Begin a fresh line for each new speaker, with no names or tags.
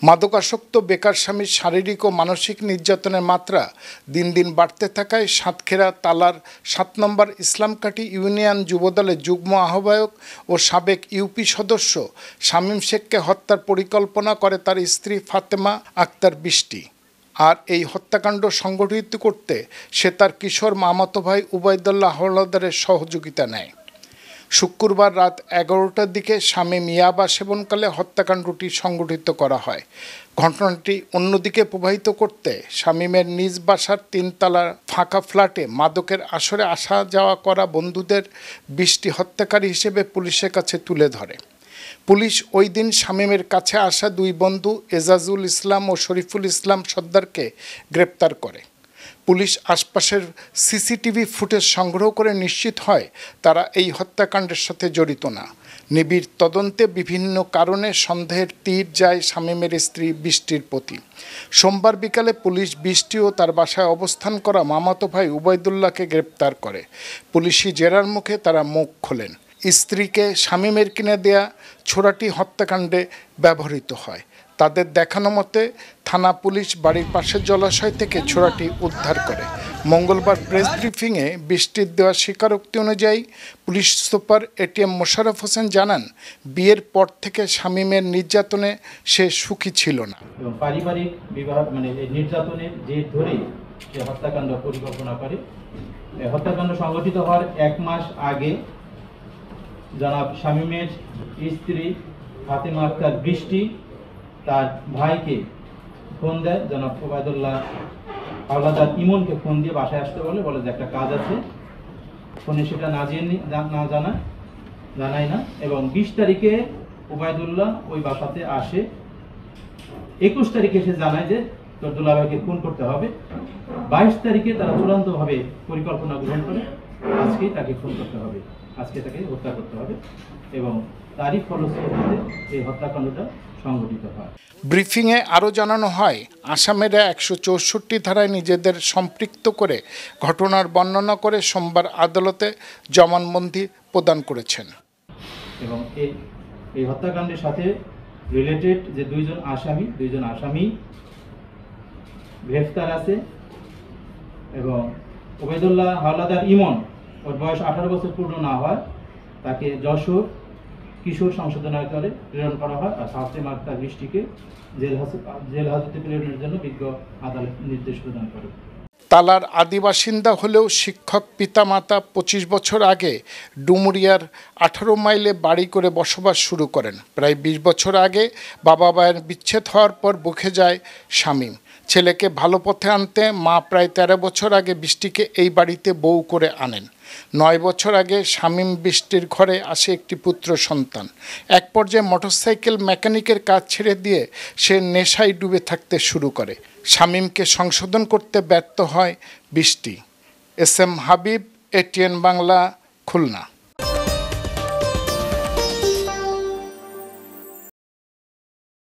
মাদকাসক্ত বেকার স্বামীর শারীরিক ও মানসিক নির্যাতনের মাত্রা দিন দিন বাড়তে থাকায় সাতক্ষীরা তালার ৭ নম্বর ইসলামকাঠি ইউনিয়ন যুবদলের যুগ্ম আহ্বায়ক ও সাবেক ইউপি সদস্য শামীম শেখকে হত্যার পরিকল্পনা করে তার স্ত্রী ফাতেমা আক্তার বৃষ্টি। আর এই হত্যাকাণ্ড সংগঠিত করতে সে তার কিশোর মামাতো ভাই উবাইদুল্লাহ হাওলাদারের সহযোগিতা নেয়। শুক্রবার রাত ১১টার দিকে শামীম ইয়াবা সেবনকালে হত্যাকাণ্ডটি সংগঠিত করা হয়। ঘটনাটি অন্যদিকে প্রবাহিত করতে শামীমের নিজ বাসার ৩ তলার ফাঁকা ফ্ল্যাটে মাদকের আসরে আসা যাওয়া করা বন্ধুদের বৃষ্টি হত্যাকারী হিসেবে পুলিশের কাছে তুলে ধরে। পুলিশ ওই দিন শামীমের কাছে আসা ২ বন্ধু এজাজুল ইসলাম ও শরীফুল ইসলাম সর্দারকে গ্রেপ্তার করে। পুলিশ আশপাশের সিসিটিভি ফুটেজ সংগ্রহ করে নিশ্চিত হয় তারা এই হত্যাকাণ্ডের সাথে জড়িত না। নিবিড় তদন্তে বিভিন্ন কারণে সন্দেহের তীর যায় শামীমের স্ত্রী বৃষ্টির প্রতি। সোমবার বিকালে পুলিশ বৃষ্টি ও তার বাসায় অবস্থান করা মামাতো ভাই উবাইদুল্লাহকে গ্রেপ্তার করে। পুলিশি জেরার মুখে তারা মুখ খোলেন। স্ত্রীকে শামীমের কিনে দেয়া ছোরাটি হত্যাকাণ্ডে ব্যবহৃত হয়। তাদের দেখানো মতে থানা পুলিশ বাড়ির পাশের জলাশয় থেকে ছোরাটি উদ্ধার করে। মঙ্গলবার প্রেস ব্রিফিংয়ে বৃষ্টির দেওয়া স্বীকারোক্তি অনুযায়ী police super ATM Mosharraf Hossain জানান, বিয়ের পর থেকে শামীমের নির্যাতনে সে সুখী ছিল না।
পারিবারিক বিবাহ নির্যাতনের জের ধরেই সে হত্যাকাণ্ড পরিকল্পনা করে। হত্যাকাণ্ড সংঘটিত হওয়ার ১ মাস আগে জনাব শামীমের স্ত্রী ফাতেমা আক্তার বৃষ্টি তার ভাইকে ফোন দেয়। জনাব উবাইদুল্লাহ হাওলাদার ইমনকে ফোন দিয়ে বাসায় আসতে বলে যে একটা কাজ আছে। ফোনে সেটা জানায় না এবং ২০ তারিখে উবাইদুল্লাহ ওই বাসাতে আসে। ২১ তারিখে সে জানায় যে তোর দুলাভাইকে খুন করতে হবে। ২২ তারিখে তারা চূড়ান্তভাবে পরিকল্পনা গ্রহণ করে আজকেই তাকে খুন করতে হবে, আজকে তাকে হত্যা করতে হবে এবং তারই ফলশ্রুতিতে এই হত্যাকাণ্ডটা সংঘটিত হয়।
ব্রিফিংয়ে আরও জানানো হয়, আসামিরা ১৬৪ ধারায় নিজেদের সম্পৃক্ত করে ঘটনার বর্ণনা করে সোমবার আদালতে জবানবন্দি প্রদান করেছেন
এবং এই হত্যাকাণ্ডের সাথে রিলেটেড যে ২ জন আসামি গ্রেফতার আছে এবং উবাইদুল্লাহ হাওলাদার ইমন, ওর বয়স ১৮ বছর পূর্ণ না হয়, তাকে যশোর কিশোর সংশোধনাগারে প্রেরণ করা হয় আর ফাতেমা আক্তার বৃষ্টিকে জেল হাজতে প্রেরণের জন্য বিজ্ঞ আদালত নির্দেশ প্রদান করে।
তালার আদিবাসিন্দা হলেও শিক্ষক পিতামাতা ২৫ বছর আগে ডুমুরিয়ার ১৮ মাইলে বাড়ি করে বসবাস শুরু করেন। প্রায় ২০ বছর আগে বাবা মায়ের বিচ্ছেদ হওয়ার পর বুকে যায় শামীম। ছেলেকে ভালো পথে আনতে মা প্রায় ১৩ বছর আগে বৃষ্টিকে এই বাড়িতে বউ করে আনেন। ৯ বছর আগে শামীম বৃষ্টির ঘরে আসে একটি পুত্র সন্তান। এক পর্যায়ে মোটরসাইকেল মেকানিকের কাজ ছেড়ে দিয়ে সে নেশায় ডুবে থাকতে শুরু করে। শামীমকে সংশোধন করতে ব্যর্থ হয় বৃষ্টি। S M Habib, ATN Bangla, Khulna.